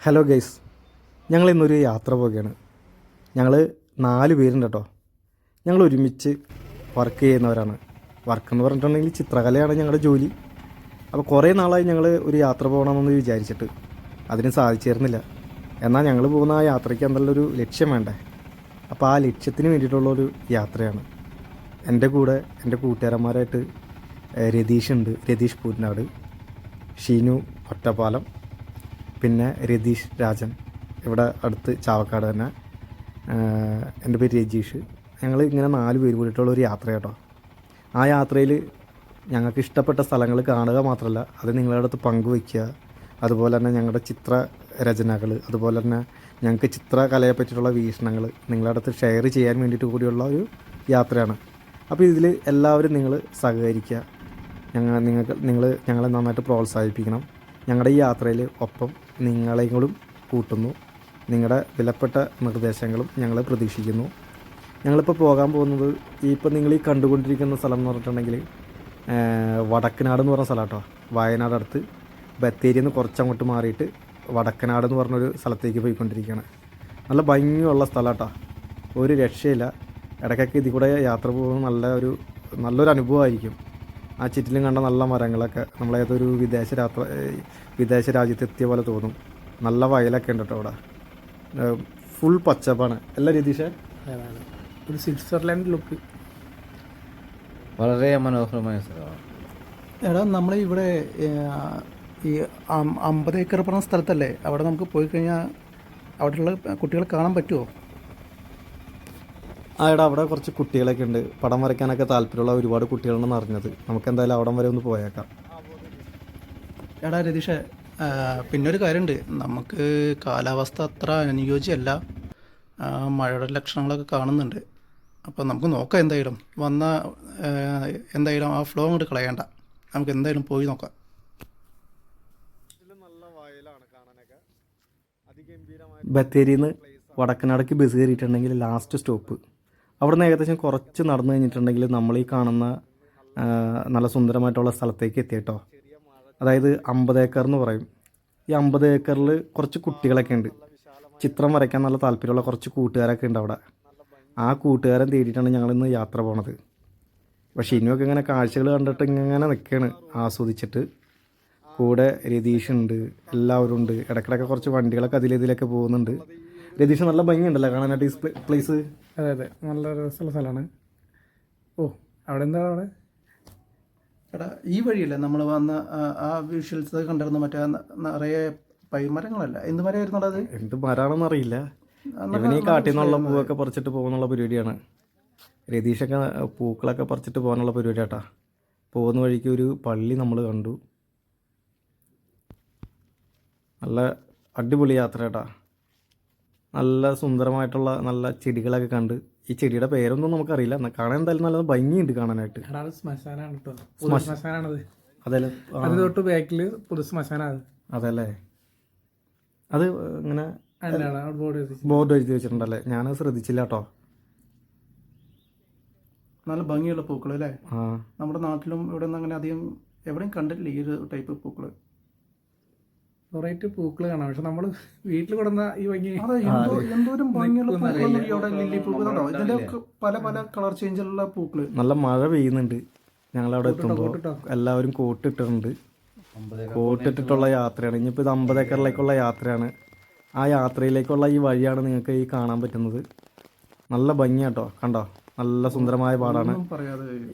Hello guys, ഞങ്ങൾ ഇന്നൊരു യാത്ര പോവുകയാണ്. ഞങ്ങൾ 4 പേരുണ്ട് കേട്ടോ. ഞങ്ങൾ ഒരുമിച്ച് വർക്ക് ചെയ്യുന്നവരാണ്. വർക്ക് എന്ന് പറഞ്ഞിട്ടുണ്ടെങ്കിൽ ചിത്രകലയാണ് ഞങ്ങളുടെ ജോലി. അപ്പോൾ കുറേ നാളായി ഞങ്ങൾ ഒരു യാത്ര പോകണമെന്ന് വിചാരിച്ചിട്ട് അതിന് സാധിച്ചിരുന്നില്ല. എന്നാൽ ഞങ്ങൾ പോകുന്ന ആ യാത്രയ്ക്ക് എന്തെല്ലാം ഒരു ലക്ഷ്യം വേണ്ടേ. അപ്പോൾ ആ ലക്ഷ്യത്തിന് വേണ്ടിയിട്ടുള്ളൊരു യാത്രയാണ്. എൻ്റെ കൂടെ എൻ്റെ കൂട്ടുകാരന്മാരായിട്ട് രതീഷ് പൂനാട്, ഷീനു ഒറ്റപ്പാലം, പിന്നെ രതീഷ് രാജൻ ഇവിടെ അടുത്ത് ചാവക്കാട് തന്നെ. എൻ്റെ പേര് രജീഷ്. ഞങ്ങൾ ഇങ്ങനെ 4 പേര് കൂടിയിട്ടുള്ളൊരു യാത്ര കേട്ടോ. ആ യാത്രയിൽ ഞങ്ങൾക്ക് ഇഷ്ടപ്പെട്ട സ്ഥലങ്ങൾ കാണുക മാത്രമല്ല, അത് നിങ്ങളുടെ അടുത്ത് പങ്കുവയ്ക്കുക. അതുപോലെ തന്നെ ഞങ്ങളുടെ ചിത്രരചനകൾ, അതുപോലെ തന്നെ ഞങ്ങൾക്ക് ചിത്രകലയെ പറ്റിയിട്ടുള്ള വീക്ഷണങ്ങൾ നിങ്ങളുടെ അടുത്ത് ഷെയർ ചെയ്യാൻ വേണ്ടിയിട്ട് കൂടിയുള്ള ഒരു യാത്രയാണ്. അപ്പോൾ ഇതിൽ എല്ലാവരും നിങ്ങൾ സഹകരിക്കുക. നിങ്ങൾ ഞങ്ങളെ നന്നായിട്ട് പ്രോത്സാഹിപ്പിക്കണം. ഞങ്ങളുടെ ഈ യാത്രയിൽ ഒപ്പം നിങ്ങളെയും കൂട്ടുന്നു. നിങ്ങളുടെ വിലപ്പെട്ട നിർദ്ദേശങ്ങളും ഞങ്ങൾ പ്രതീക്ഷിക്കുന്നു. ഞങ്ങളിപ്പോൾ പോകാൻ പോകുന്നത് ഇപ്പോൾ നിങ്ങൾ ഈ കണ്ടുകൊണ്ടിരിക്കുന്ന സ്ഥലം എന്ന് പറഞ്ഞിട്ടുണ്ടെങ്കിൽ വടക്കനാട് എന്ന് പറഞ്ഞ സ്ഥലം കേട്ടോ. വയനാട് അടുത്ത് ബത്തേരിയിൽ നിന്ന് കുറച്ചങ്ങോട്ട് മാറിയിട്ട് വടക്കനാട് എന്ന് പറഞ്ഞൊരു സ്ഥലത്തേക്ക് പോയിക്കൊണ്ടിരിക്കുകയാണ്. നല്ല ഭംഗിയുള്ള സ്ഥലം കേട്ടോ, ഒരു രക്ഷയില്ല. ഇടയ്ക്കൊക്കെ ഇതിൽ കൂടെ യാത്ര പോകുന്നത് നല്ലൊരു അനുഭവമായിരിക്കും. ആ ചുറ്റിലും കണ്ട നല്ല മരങ്ങളൊക്കെ നമ്മളേതൊരു വിദേശ രാജ്യത്തെത്തിയ പോലെ തോന്നും. നല്ല വയലൊക്കെ ഉണ്ട് കേട്ടോ അവിടെ. ഫുൾ പച്ചപ്പാണ്. അല്ല രതീഷേ? ഒരു സ്വിറ്റ്സർലാൻഡ് ലുക്ക്. വളരെ മനോഹരമായ സ്ഥലമാണ്. എടാ, നമ്മൾ ഇവിടെ ഈ 50 ഏക്കർ പറഞ്ഞ സ്ഥലത്തല്ലേ? അവിടെ നമുക്ക് പോയി കഴിഞ്ഞാൽ അവിടെയുള്ള കുട്ടികളെ കാണാൻ പറ്റുമോ? എടാ, അവിടെ കുറച്ച് കുട്ടികളൊക്കെ ഉണ്ട്. പടം വരയ്ക്കാനൊക്കെ താല്പര്യമുള്ള ഒരുപാട് കുട്ടികളുണ്ടെന്ന് അറിഞ്ഞത്. നമുക്ക് എന്തായാലും അവിടം വരെ ഒന്ന് പോയേക്കാം. എടാ രതീഷേ, പിന്നൊരു കാര്യമുണ്ട്. നമുക്ക് കാലാവസ്ഥ അത്ര അനുയോജ്യമല്ല. മഴയുടെ ലക്ഷണങ്ങളൊക്കെ കാണുന്നുണ്ട്. അപ്പോൾ നമുക്ക് നോക്കാം. എന്തായാലും ആ ഫ്ലോ അങ്ങോട്ട് കളയണ്ട. നമുക്ക് എന്തായാലും പോയി നോക്കാം. ബത്തേരിയിൽ നിന്ന് വടക്കനാടേക്ക് ബസ് കയറിയിട്ടുണ്ടെങ്കിൽ ലാസ്റ്റ് സ്റ്റോപ്പ് അവിടെ നിന്ന് ഏകദേശം കുറച്ച് നടന്നു കഴിഞ്ഞിട്ടുണ്ടെങ്കിൽ നമ്മൾ ഈ കാണുന്ന നല്ല സുന്ദരമായിട്ടുള്ള സ്ഥലത്തേക്ക് എത്തിയിട്ടോ. അതായത് 50 ഏക്കർ എന്ന് പറയും. ഈ 50 ഏക്കറിൽ കുറച്ച് കുട്ടികളൊക്കെ ഉണ്ട്. ചിത്രം വരയ്ക്കാൻ നല്ല താല്പര്യമുള്ള കുറച്ച് കൂട്ടുകാരൊക്കെ ഉണ്ട് അവിടെ. ആ കൂട്ടുകാരൻ തേടിയിട്ടാണ് ഞങ്ങളിന്ന് യാത്ര പോണത്. പക്ഷേ ഇനിയൊക്കെ ഇങ്ങനെ കാഴ്ചകൾ കണ്ടിട്ട് ഇങ്ങനെ നിൽക്കുകയാണ് ആസ്വദിച്ചിട്ട്. കൂടെ രതീഷ് ഉണ്ട്, എല്ലാവരും ഉണ്ട്. ഇടയ്ക്കിടയ്ക്ക് കുറച്ച് വണ്ടികളൊക്കെ ഇതിലൊക്കെ പോകുന്നുണ്ട്. രതീഷ്, നല്ല ഭംഗിയുണ്ടല്ലോ കാണാനായിട്ട് ഈ പ്ലേസ്. അതെ, നല്ല രസമുള്ള സ്ഥലമാണ്. അവിടെ എന്താ അവിടെ? എടാ, ഈ വഴിയല്ലേ നമ്മൾ വന്ന ആ വിഷ്വൽസ് കണ്ടിരുന്നു? മറ്റേ നിറയെ പൈമരങ്ങളല്ല, എന്ത് മരമായിരുന്നു അത്? എന്ത് മരമാണെന്ന് അറിയില്ല. ഇവനീ കാട്ടിൽ നിന്നുള്ള പൂവൊക്കെ പറിച്ചിട്ട് പോകുന്നുള്ള പരിപാടിയാണ്. രതീഷൊക്കെ പൂക്കളൊക്കെ പറിച്ചിട്ട് പോകാനുള്ള പരിപാടിയാട്ടാ. പോകുന്ന വഴിക്ക് ഒരു പള്ളി നമ്മൾ കണ്ടു. നല്ല അടിപൊളി യാത്ര കേട്ടാ. നല്ല സുന്ദരമായിട്ടുള്ള നല്ല ചെടികളൊക്കെ കണ്ട്. ഈ ചെടിയുടെ പേരൊന്നും നമുക്കറിയില്ല. കാണാൻ എന്തായാലും നല്ല ഭംഗിയുണ്ട് കാണാനായിട്ട്. ശ്മശാനാണ് കേട്ടോ. അതല്ലേ? അത് തൊട്ട് ബാക്കിൽ പുതു ശ്മശാനാണ്. അതല്ലേ? അത് ഇങ്ങനെ ബോർഡ് എഴുതി വെച്ചിട്ടുണ്ടല്ലേ? ഞാനത് ശ്രദ്ധിച്ചില്ല കേട്ടോ. നല്ല ഭംഗിയുള്ള പൂക്കൾ അല്ലേ? നമ്മുടെ നാട്ടിലും ഇവിടെ നിന്ന് അങ്ങനെ അധികം എവിടെയും കണ്ടിട്ടില്ല ഈ ഒരു ടൈപ്പ് പൂക്കൾ. വെറൈറ്റി പൂക്കൾ കാണാം. പക്ഷെ നമ്മൾ വീട്ടിൽ കൊടുന്ന ഈ ഭംഗി എന്തോരം ഭംഗിയുള്ള പൂക്കളുണ്ടോ. ഇതിന്റെ പല പല കളർ ചേഞ്ചുള്ള പൂക്കള്. നല്ല മഴ പെയ്യുന്നുണ്ട്. ഞങ്ങളവിടെ എത്തുമ്പോൾ എല്ലാവരും കോട്ടിട്ടിട്ടുണ്ട്. കോട്ടിട്ടിട്ടുള്ള യാത്രയാണ്. ഇനിയിപ്പോൾ ഇത് 50 ഏക്കറിലേക്കുള്ള യാത്രയാണ്. ആ യാത്രയിലേക്കുള്ള ഈ വഴിയാണ് നിങ്ങൾക്ക് ഈ കാണാൻ പറ്റുന്നത്. നല്ല ഭംഗിയാട്ടോ, കണ്ടോ? നല്ല സുന്ദരമായ പാടാണ്.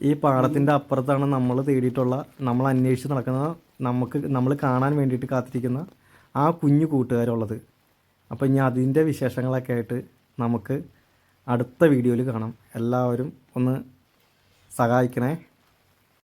ഈ പാടത്തിൻ്റെ അപ്പുറത്താണ് നമ്മൾ തേടിയിട്ടുള്ള, നമ്മൾ അന്വേഷിച്ച് നടക്കുന്ന, നമ്മൾ കാണാൻ വേണ്ടിയിട്ട് കാത്തിരിക്കുന്ന ആ കുഞ്ഞു കൂട്ടുകാരുള്ളത്. അപ്പോൾ ഇനി അതിൻ്റെ വിശേഷങ്ങളൊക്കെ ആയിട്ട് നമുക്ക് അടുത്ത വീഡിയോയിൽ കാണാം. എല്ലാവരും ഒന്ന് സഹായിക്കണേ.